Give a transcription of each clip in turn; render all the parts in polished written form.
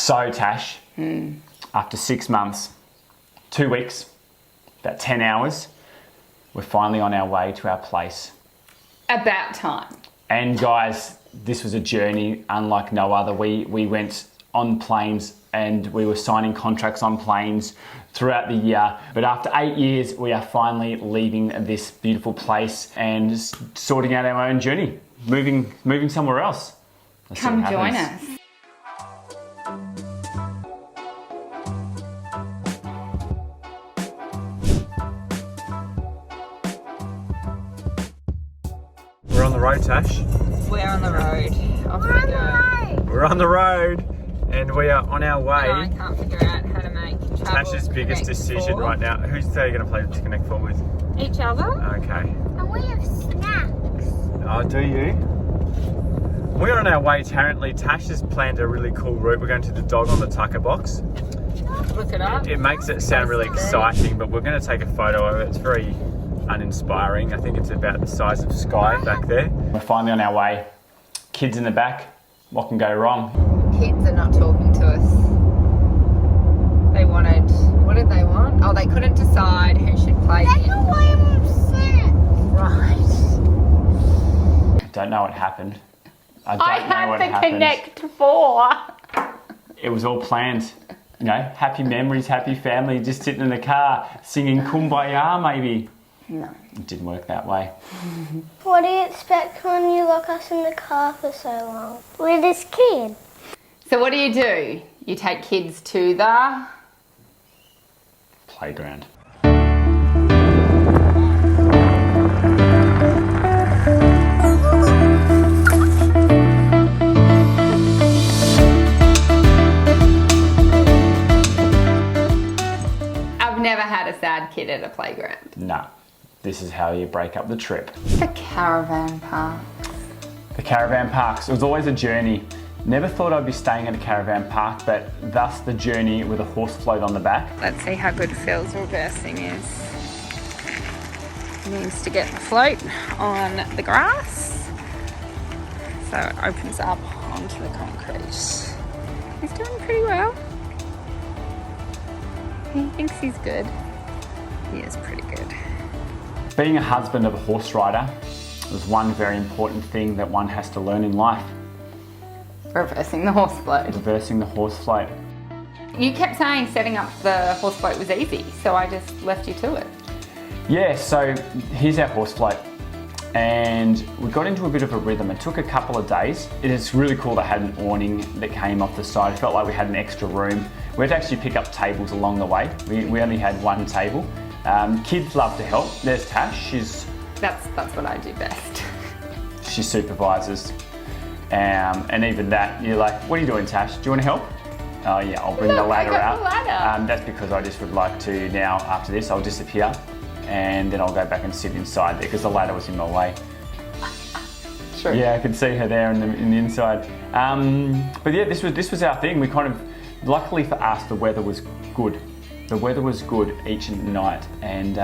So Tash, after 6 months, 2 weeks, about 10 hours, we're finally on our way to our place. About time. And guys, this was a journey unlike no other. We went on planes and we were signing contracts on planes throughout the year. But after 8 years, we are finally leaving this beautiful place and sorting out our own journey, moving somewhere else. Let's see what Come join happens. us. We're on the road, Tash. We're on the road. Off we go. We're on the road and we are on our way. I can't figure out how to make Tash's biggest decision right now. Who's they going to play to Connect 4 with? Each other. Okay. And we have snacks. Oh, do you? We're on our way. Apparently, Tash has planned a really cool route. We're going to the Dog on the Tucker box. Look it up. It makes it sound really exciting, but we're going to take a photo of it. It's very uninspiring. I think it's about the size of Sky back there. We're finally on our way. Kids in the back. What can go wrong? Kids are not talking to us. They wanted, what did they want? Oh, they couldn't decide who should play That's in. why I'm upset. Right. I don't know what happened. I don't know what had the happened. Connect 4. It was all planned. You know, happy memories, happy family, just sitting in the car singing Kumbaya maybe. No. It didn't work that way. What do you expect when you lock us in the car for so long? We're this kid. So what do? You take kids to the... Playground. I've never had a sad kid at a playground. No, this is how you break up the trip. The caravan park. The caravan parks, it was always a journey. Never thought I'd be staying at a caravan park, but thus the journey with a horse float on the back. Let's see how good Phil's reversing is. He needs to get the float on the grass. So it opens up onto the concrete. He's doing pretty well. He thinks he's good. He is pretty good. Being a husband of a horse rider was one very important thing that one has to learn in life. Reversing the horse float. Reversing the horse float. You kept saying setting up the horse float was easy, so I just left you to it. Yeah, so here's our horse float. And we got into a bit of a rhythm. It took a couple of days. It is really cool they had an awning that came off the side. It felt like we had an extra room. We had to actually pick up tables along the way. We only had one table. Kids love to help. There's Tash, That's what I do best. she supervises. And even that, you're like, what are you doing, Tash? Do you want to help? Oh yeah, I'll bring the ladder I got out. the ladder. That's because I just would like to now, after this, I'll disappear and then I'll go back and sit inside there because the ladder was in my way. Sure. Yeah, I could see her there in the inside. But yeah, this was our thing. We kind of, luckily for us, the weather was good. The weather was good each night, and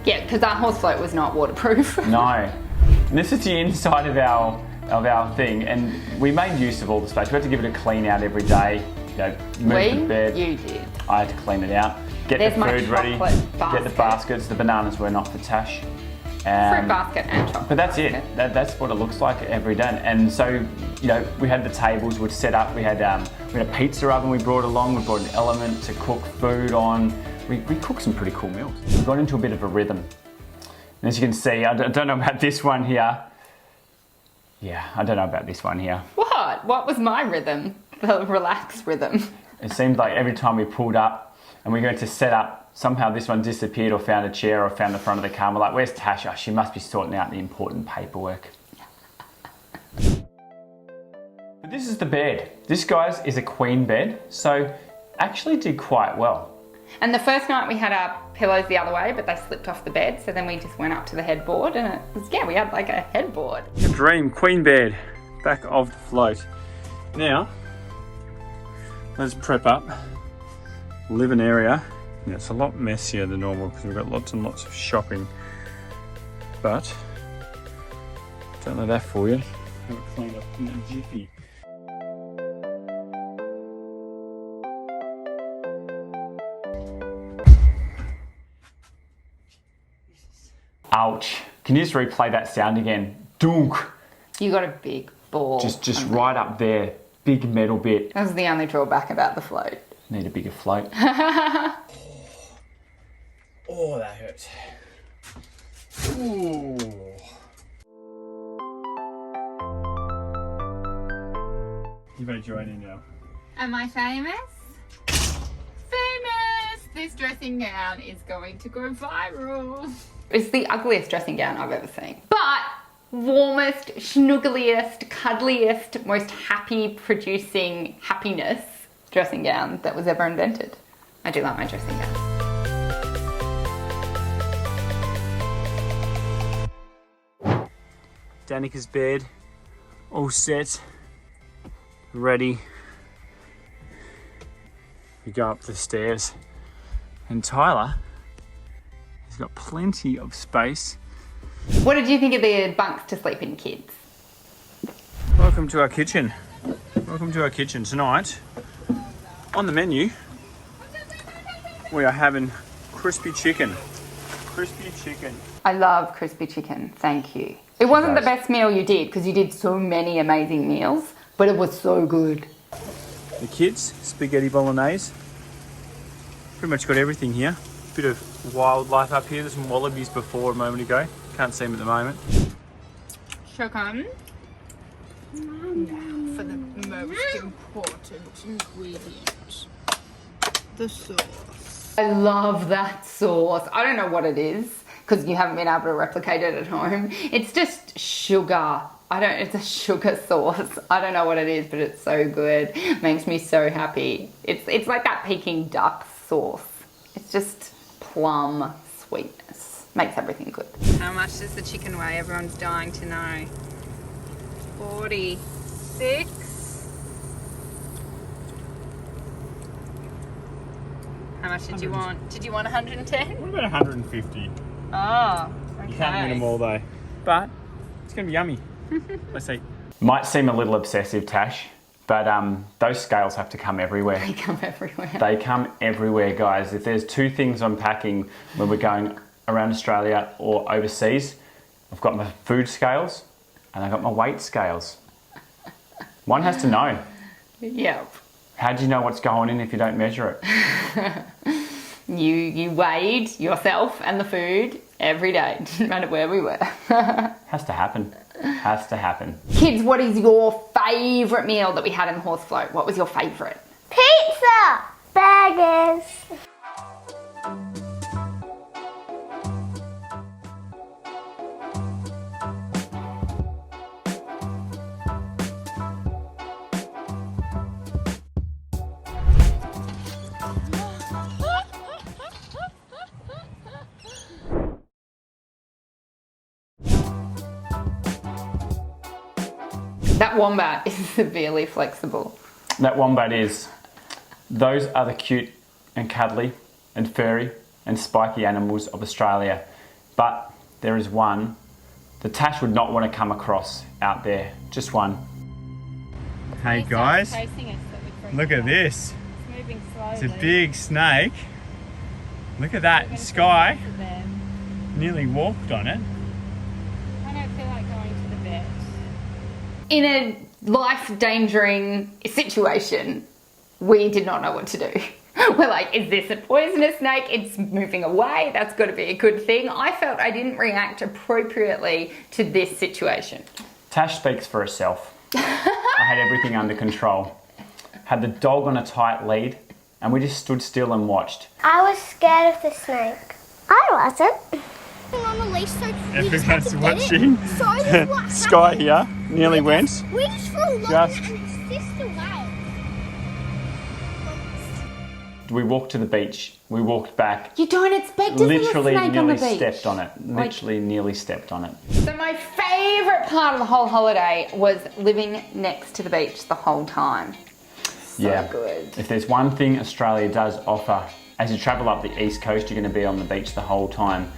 Yeah, because our horse float was not waterproof. no. And this is the inside of our thing, and we made use of all the space. We had to give it a clean out every day. You know, move the bed. You did. I had to clean it out. Get There's the my food ready. chocolate Get the basket. baskets. The bananas were not for Tash. Fruit basket and chocolate. But that's it. basket. That's what it looks like every day. And so, you know, we had the tables we'd set up. We had a pizza oven we brought along. We brought an element to cook food on. We cooked some pretty cool meals. We got into a bit of a rhythm. And as you can see, I don't know about this one here. Yeah, I don't know about this one here. What? What was my rhythm? The relaxed rhythm. It seemed like every time we pulled up and we were going to set up, somehow this one disappeared or found a chair or found the front of the car. We're like, where's Tasha? She must be sorting out the important paperwork. But this is the bed. This, guys, is a queen bed, so actually did quite well. And the first night we had our pillows the other way, but they slipped off the bed, so then we just went up to the headboard and it was, yeah, we had like a headboard. A dream queen bed, back of the float. Now, let's prep up. Living area. Yeah, it's a lot messier than normal because we've got lots and lots of shopping. But, don't know that for you. Have it cleaned up in a jiffy. Ouch. Can you just replay that sound again? Dunk. You got a big ball. Just right up there. Big metal bit. That was the only drawback about the float. Need a bigger float. Oh, that hurts. Ooh. You've had joining now. Am I famous? Famous! This dressing gown is going to go viral. It's the ugliest dressing gown I've ever seen. But warmest, snuggliest, cuddliest, most happy producing happiness dressing gown that was ever invented. I do like my dressing gown. Danika's bed, all set, ready. We go up the stairs, and Tyler has got plenty of space. What did you think of the bunks to sleep in, kids? Welcome to our kitchen. Welcome to our kitchen. Tonight, on the menu, we are having crispy chicken. Crispy chicken. I love crispy chicken, thank you. It wasn't the best meal you did because you did so many amazing meals, but it was so good. The kids, spaghetti bolognese. Pretty much got everything here. Bit of wildlife up here. There's some wallabies before a moment ago. Can't see them at the moment. Chicken. Now for the most important ingredient. The sauce. I love that sauce. I don't know what it is because you haven't been able to replicate it at home. It's just sugar. It's a sugar sauce. I don't know what it is, but it's so good. Makes me so happy. It's like that Peking duck sauce. It's just plum sweetness. Makes everything good. How much does the chicken weigh? Everyone's dying to know. 46. How much did you want? Did you want 110? What about 150? Oh, okay. You can't win them all though. But it's going to be yummy. Let's see. Might seem a little obsessive, Tash, but those scales have to come everywhere. They come everywhere. They come everywhere, guys. If there's two things I'm packing when we're going around Australia or overseas, I've got my food scales and I've got my weight scales. One has to know. Yep. How do you know what's going in if you don't measure it? You weighed yourself and the food every day, no matter where we were. Has to happen. Has to happen. Kids, what is your favourite meal that we had in the horse float? What was your favourite? Pizza! Burgers! That wombat is severely flexible. That wombat is. Those are the cute and cuddly and furry and spiky animals of Australia. But there is one that Tash would not want to come across out there. Just one. Hey guys, look at this. It's moving slowly. It's a big snake. Look at that. Sky nearly walked on it. I don't feel like going to the vet. In a life-endangering situation, we did not know what to do. We're like, is this a poisonous snake? It's moving away. That's got to be a good thing. I felt I didn't react appropriately to this situation. Tash speaks for herself. I had everything under control. Had the dog on a tight lead, and we just stood still and watched. I was scared of the snake. I wasn't. On the leash, so everyone's watching. So Sky here nearly went. We just flew along Just- and fist away. We walked to the beach. We walked back. You don't expect to see a Literally snake on the nearly beach. stepped on it. Literally nearly stepped on it. So my favourite part of the whole holiday was living next to the beach the whole time. So good. If there's one thing Australia does offer, as you travel up the east coast, you're going to be on the beach the whole time.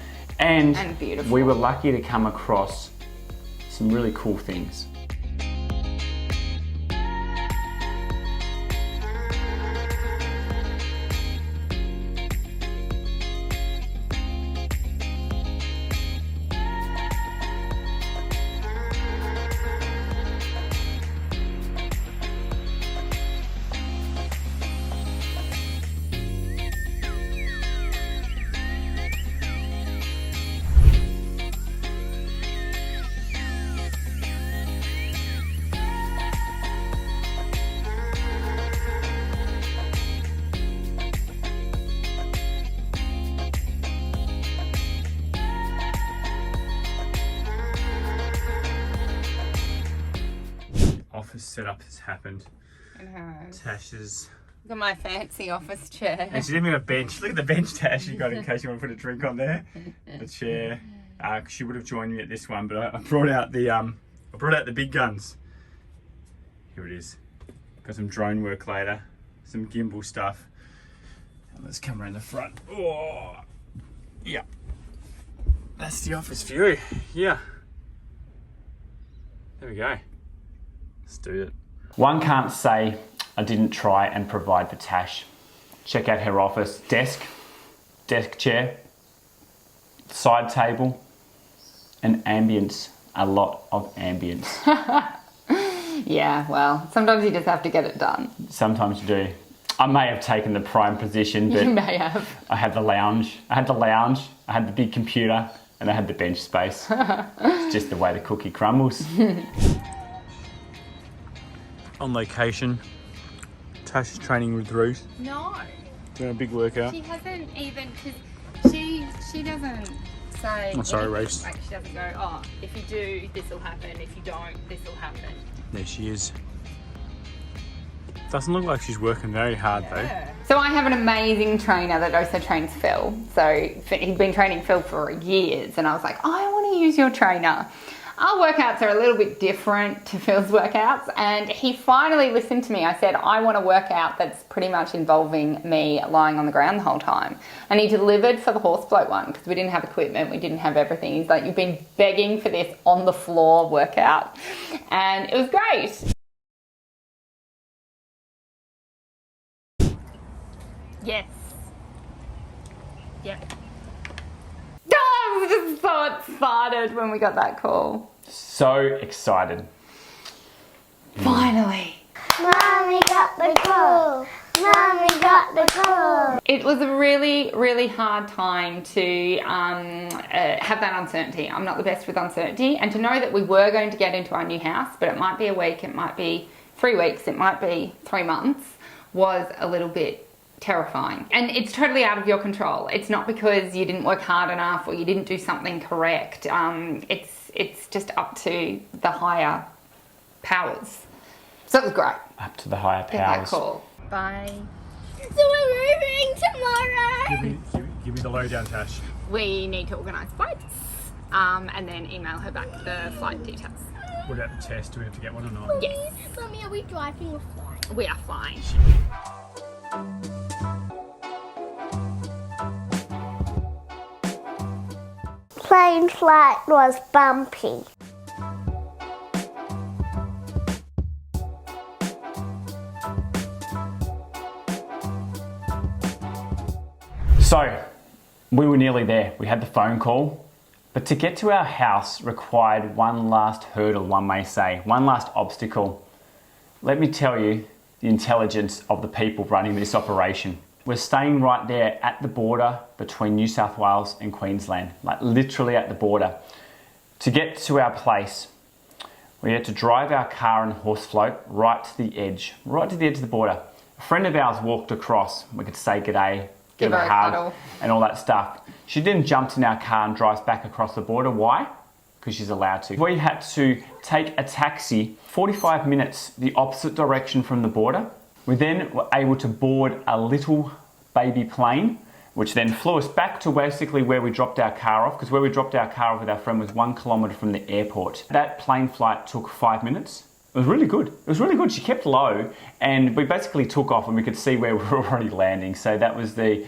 And beautiful. we were lucky to come across some really cool things. office setup has happened. It has. Tash's. Look at my fancy office chair. And she didn't have a bench. Look at the bench Tash you got in case you want to put a drink on there. The chair. She would have joined me at this one, but I brought out the big guns. Here it is. Got some drone work later, some gimbal stuff. And let's come around the front. Oh, yeah. That's the office view. Yeah. There we go. Let's do it. One can't say I didn't try and provide for Tash. Check out her office. Desk chair, side table, and ambience. A lot of ambience. Yeah, well, sometimes you just have to get it done. Sometimes you do. I may have taken the prime position, but You may have. I had the lounge. I had the big computer, and I had the bench space. It's just the way the cookie crumbles. On location, Tash is training with Ruth. No, Doing a big workout. she hasn't even, because she doesn't say. I'm sorry, anything. Reese. Like, she doesn't go, oh, if you do, this will happen. If you don't, this will happen. There she is. Doesn't look like she's working very hard though. So I have an amazing trainer that also trains Phil. So he'd been training Phil for years, and I was like, I want to use your trainer. Our workouts are a little bit different to Phil's workouts, and he finally listened to me. I said, I want a workout that's pretty much involving me lying on the ground the whole time. And he delivered for the horse float one, because we didn't have equipment, we didn't have everything. He's like, you've been begging for this on the floor workout. And it was great. Yes. Yep. I was just so excited when we got that call. So excited. Finally. Mommy got the call. Mommy got the call. It was a really, really hard time to have that uncertainty. I'm not the best with uncertainty. And to know that we were going to get into our new house, but it might be a week, it might be 3 weeks, it might be 3 months, was a little bit terrifying. And it's totally out of your control. It's not because you didn't work hard enough or you didn't do something correct. It's just up to the higher powers. So it was great. Up to the higher Get that powers. call. Bye. So we're moving tomorrow. Give me the lowdown, Tash. We need to organise flights and then email her back the flight details. What about the test? Do we have to get one or not? Yes, Mommy, are we driving or flying? we are flying. Plane flight was bumpy. So, we were nearly there. We had the phone call. But to get to our house required one last hurdle, one may say, one last obstacle. Let me tell you the intelligence of the people running this operation. We're staying right there at the border between New South Wales and Queensland, like literally at the border. To get to our place, we had to drive our car and horse float right to the edge of the border. A friend of ours walked across. We could say g'day, give her a hug, cuddle, and all that stuff. She then jumps in our car and drives back across the border. Why? Because she's allowed to. We had to take a taxi 45 minutes the opposite direction from the border. We then were able to board a little baby plane, which then flew us back to basically where we dropped our car off, because where we dropped our car off with our friend was 1 kilometre from the airport. That plane flight took 5 minutes. It was really good. It was really good. She kept low, and we basically took off and we could see where we were already landing. So that was the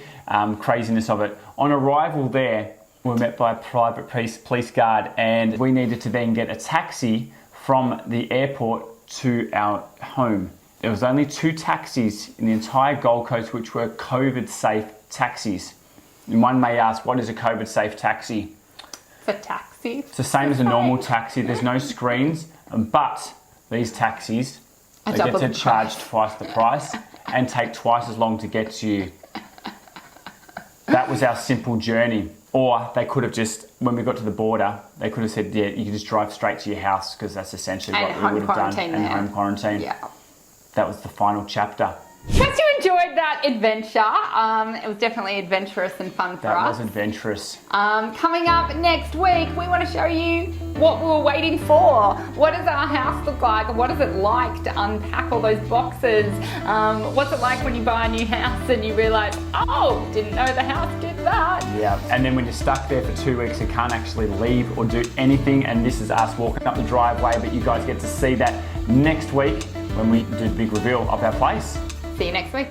craziness of it. On arrival there, we were met by a private police guard, and we needed to then get a taxi from the airport to our home. There was only 2 taxis in the entire Gold Coast which were COVID-safe taxis. And one may ask, what is a COVID-safe taxi? It's a taxi. It's the same as a normal taxi. There's no screens, but these taxis, they get to charge twice the price and take twice as long to get to you. That was our simple journey. Or they could have just, when we got to the border, they could have said, yeah, you can just drive straight to your house, because that's essentially what we would have done. And home quarantine. Yeah. That was the final chapter. Trust you enjoyed that adventure. It was definitely adventurous and fun for us. That was adventurous. Coming up next week, we want to show you what we were waiting for. What does our house look like? What is it like to unpack all those boxes? What's it like when you buy a new house and you realise, oh, didn't know the house did that? Yeah, and then when you're stuck there for 2 weeks, you can't actually leave or do anything, and this is us walking up the driveway, but you guys get to see that next week when we do the big reveal of our place. See you next week.